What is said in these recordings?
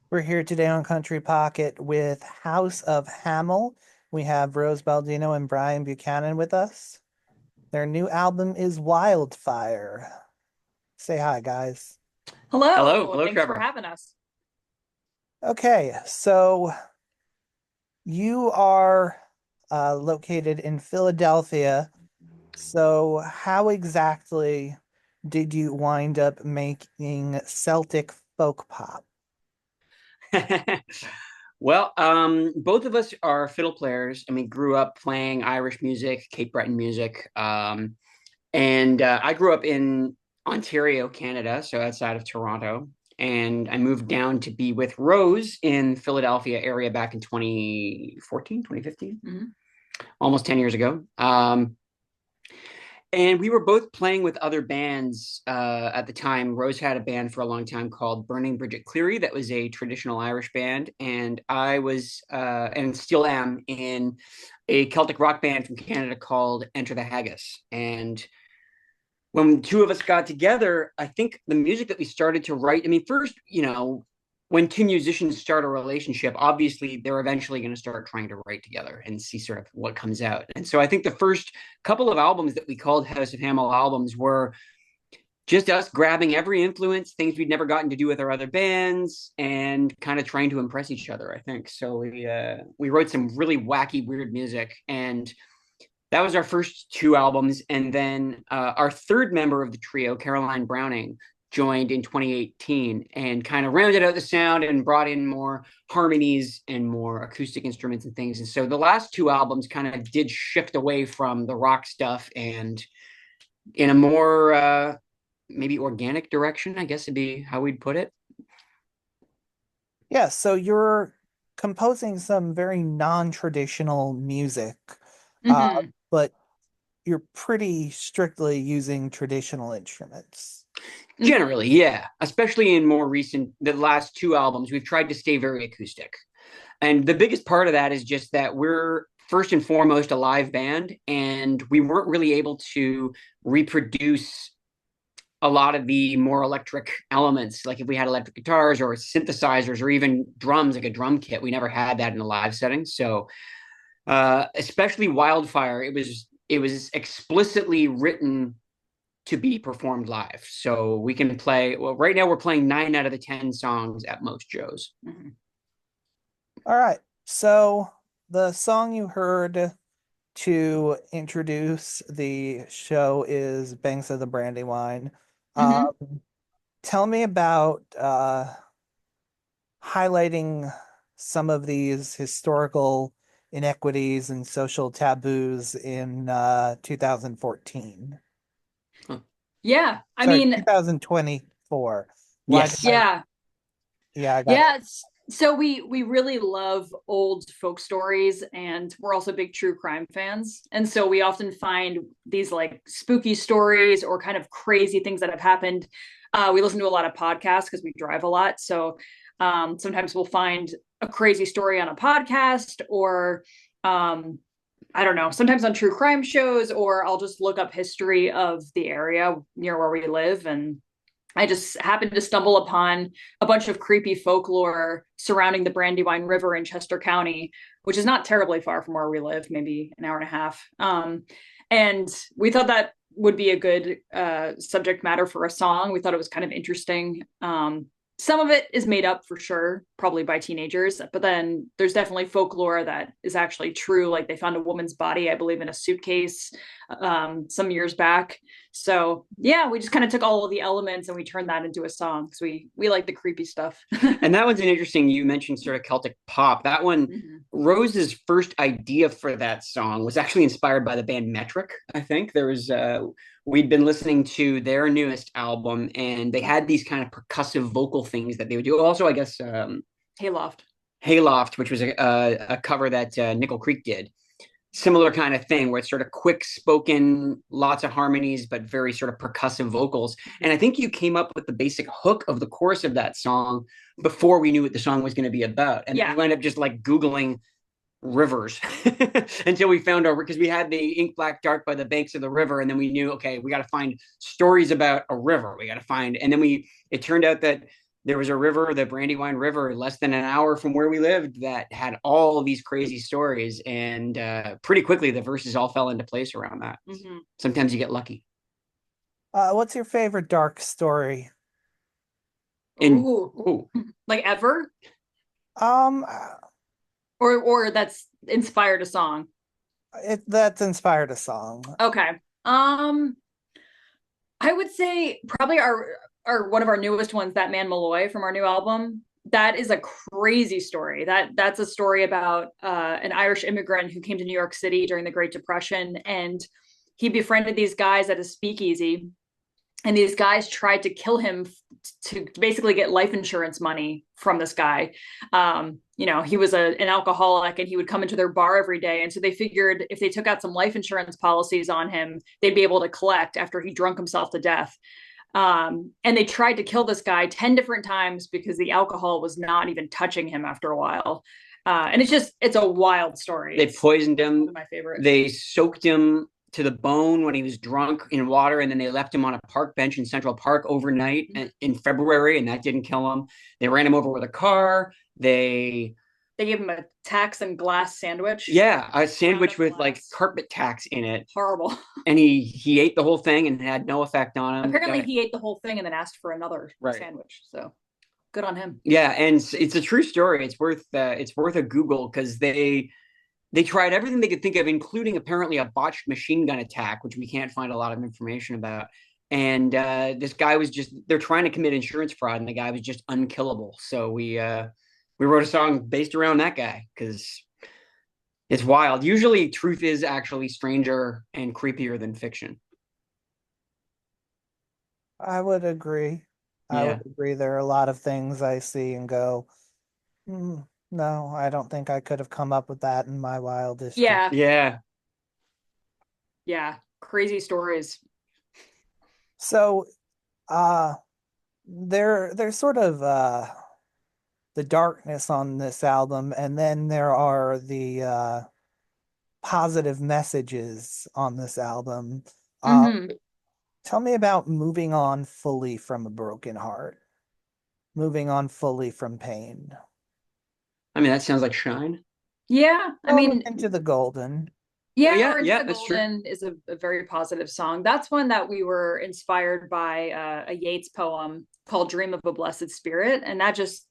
We're here today on Country Pocket with House of Hamill. We have Rose Baldino and Brian Buchanan with us. Their new album is Wildfire. Say hi, guys. Hello, Hello, thanks for Trevor. having us. Okay, so you are located in Philadelphia. So, how exactly did you wind up making Celtic folk pop? Well, both of us are fiddle players, and we grew up playing Irish music, Cape Breton music. And I grew up in Ontario, Canada, so outside of Toronto. And I moved down to be with Rose in Philadelphia area back in 2014, 2015, almost 10 years ago. And we were both playing with other bands at the time. Rose had a band for a long time called Burning Bridget Cleary, that was a traditional Irish band. And I was, and still am, in a Celtic rock band from Canada called Enter the Haggis. And when the two of us got together, I think the music that we started to write, I mean, first, when two musicians start a relationship, obviously they're eventually going to start trying to write together and see sort of what comes out. And so I think the first couple of albums that we called House of Hamill albums were just us grabbing every influence, things we'd never gotten to do with our other bands, and kind of trying to impress each other, I think. So we wrote some really wacky, weird music, and that was our first two albums. And then our third member of the trio, Caroline Browning, joined in 2018 and kind of rounded out the sound and brought in more harmonies and more acoustic instruments and things. And so the last two albums kind of did shift away from the rock stuff and in a more maybe organic direction, I guess would be how we'd put it. Yeah, so you're composing some very non-traditional music, uh, hmm but you're pretty strictly using traditional instruments. hmm Generally, yeah. Especially in more recent, the last two albums, we've tried to stay very acoustic. And the biggest part of that is just that we're first and foremost a live band, and we weren't really able to reproduce a lot of the more electric elements. Like if we had electric guitars or synthesizers or even drums, like a drum kit, we never had that in a live setting. So, especially Wildfire, it was explicitly written to be performed live. So we can play. Well, right now we're playing 9 out of the 10 songs at most shows. All right, so the song you heard to introduce the show is Banks of the Brandywine. hmm Um, Tell me about highlighting some of these historical inequities and social taboos in 2014. Yeah, I Sorry, mean, 2024. Why did Yes. I? yeah, Yeah, I got it. yeah. So we really love old folk stories, and we're also big true crime fans. And so we often find these like spooky stories or kind of crazy things that have happened. We listen to a lot of podcasts because we drive a lot, so sometimes we'll find a crazy story on a podcast or um, I don't know, sometimes on true crime shows, or I'll just look up history of the area near where we live. And I just happened to stumble upon a bunch of creepy folklore surrounding the Brandywine River in Chester County, which is not terribly far from where we live, maybe an hour and a half. And we thought that would be a good subject matter for a song. We thought it was kind of interesting. Some of it is made up for sure, probably by teenagers, but then there's definitely folklore that is actually true. Like they found a woman's body, I believe, in a suitcase some years back. So yeah, we just kind of took all of the elements and we turned that into a song because we like the creepy stuff. And that one's an interesting, you mentioned sort of Celtic pop. That one, hmm Rose's first idea for that song was actually inspired by the band Metric, I think. We'd been listening to their newest album, and they had these kind of percussive vocal things that they would do. Also, I guess, Hayloft. Hayloft, which was a cover that Nickel Creek did. Similar kind of thing where it's sort of quick spoken, lots of harmonies, but very sort of percussive vocals. And I think you came up with the basic hook of the chorus of that song before we knew what the song was going to be about. And then we Yeah. wound up just like Googling rivers until we found our, because we had the ink black dark by the banks of the river. And then we knew, okay, we got to find stories about a river. We got to find, and then it turned out that there was a river, the Brandywine River, less than an hour from where we lived, that had all of these crazy stories. And pretty quickly, the verses all fell into place around that. Mhm. Sometimes you get lucky. What's your favorite dark story? And Ooh, oh, like ever, Um, or that's inspired a song. that's inspired a song. Okay. I would say probably our one of our newest ones, That Man Malloy from our new album. That is a crazy story. That's a story about an Irish immigrant who came to New York City during the Great Depression, and he befriended these guys at a speakeasy, and these guys tried to kill him to basically get life insurance money from this guy. He was an alcoholic, and he would come into their bar every day, and so they figured if they took out some life insurance policies on him, they'd be able to collect after he drunk himself to death. And they tried to kill this guy 10 different times because the alcohol was not even touching him after a while. And it's a wild story. they poisoned him. One of my favorites. They soaked him to the bone when he was drunk in water, and then they left him on a park bench in Central Park overnight in February, and that didn't kill him. They ran him over with a car. They gave him a tax and glass sandwich. Yeah, a sandwich with like carpet tacks in it. Horrible. And he ate the whole thing and had no effect on him. Apparently he ate the whole thing and then asked for another sandwich. So good on him. Yeah, and it's a true story. It's worth a Google, because they tried everything they could think of, including apparently a botched machine gun attack, which we can't find a lot of information about. And this guy was they're trying to commit insurance fraud, and the guy was just unkillable. So we wrote a song based around that guy, because it's wild. Usually truth is actually stranger and creepier than fiction. I would agree. I Yeah. would agree. There are a lot of things I see and go, no, I don't think I could have come up with that in my wildest dreams." Yeah. Yeah. Yeah. Crazy stories. So, there's sort of the darkness on this album, and then there are the positive messages on this album. Mhm. Tell me about moving on fully from a broken heart, moving on fully from pain. I mean, that sounds like Shine. Yeah. I mean, Into the golden. yeah, yeah, Or Into yeah, the that's true. Golden is a very positive song. That's one that we were inspired by a Yeats poem called Dream of a Blessed Spirit. And that just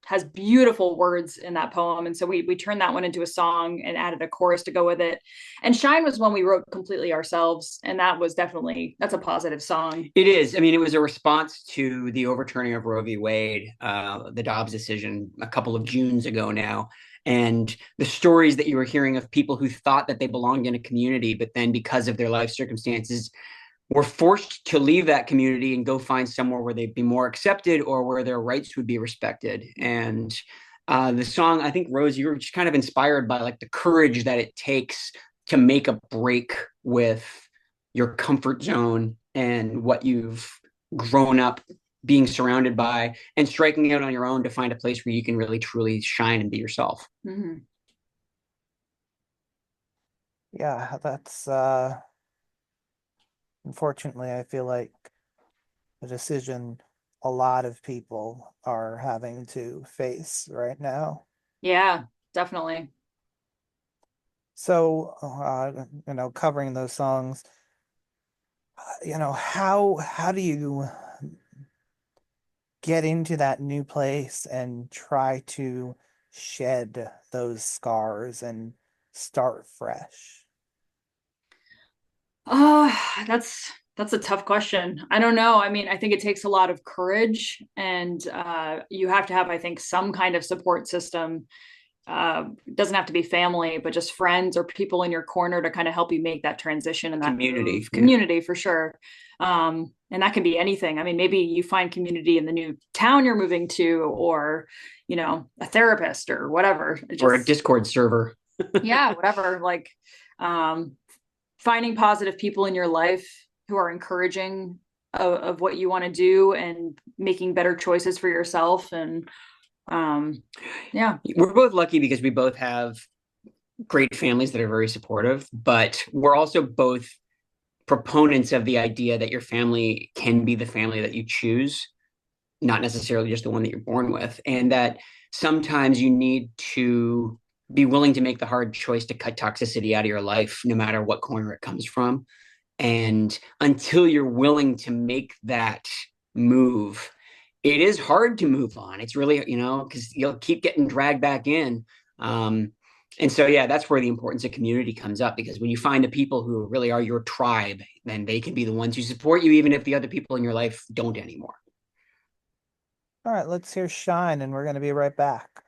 has beautiful words in that poem. And so we turned that one into a song and added a chorus to go with it. And Shine was one we wrote completely ourselves. And that's a positive song. It is. I mean, it was a response to the overturning of Roe v. Wade, the Dobbs decision a couple of Junes ago now. And the stories that you were hearing of people who thought that they belonged in a community, but then because of their life circumstances, were forced to leave that community and go find somewhere where they'd be more accepted or where their rights would be respected. And the song, I think, Rose, you were just kind of inspired by like the courage that it takes to make a break with your comfort zone and what you've grown up being surrounded by, and striking out on your own to find a place where you can really truly shine and be yourself. Mm-hmm. Yeah, that's unfortunately, I feel like a decision a lot of people are having to face right now. Yeah, definitely. So, covering those songs, how do you get into that new place and try to shed those scars and start fresh? Uh, that's a tough question. I don't know. I mean, I think it takes a lot of courage, and you have to have, I think, some kind of support system. It doesn't have to be family, but just friends or people in your corner to kind of help you make that transition and that Community. community for sure. And that can be anything. I mean, maybe you find community in the new town you're moving to, or a therapist or whatever. Or a Discord server. Yeah, whatever. Like, finding positive people in your life who are encouraging of what you want to do and making better choices for yourself. And yeah, we're both lucky because we both have great families that are very supportive, but we're also both proponents of the idea that your family can be the family that you choose. not necessarily just the one that you're born with, and that sometimes you need to be willing to make the hard choice to cut toxicity out of your life, no matter what corner it comes from. And until you're willing to make that move, it is hard to move on. It's really, because you'll keep getting dragged back in. And so, yeah, that's where the importance of community comes up, because when you find the people who really are your tribe, then they can be the ones who support you, even if the other people in your life don't anymore. All right, let's hear Shine, and we're going to be right back.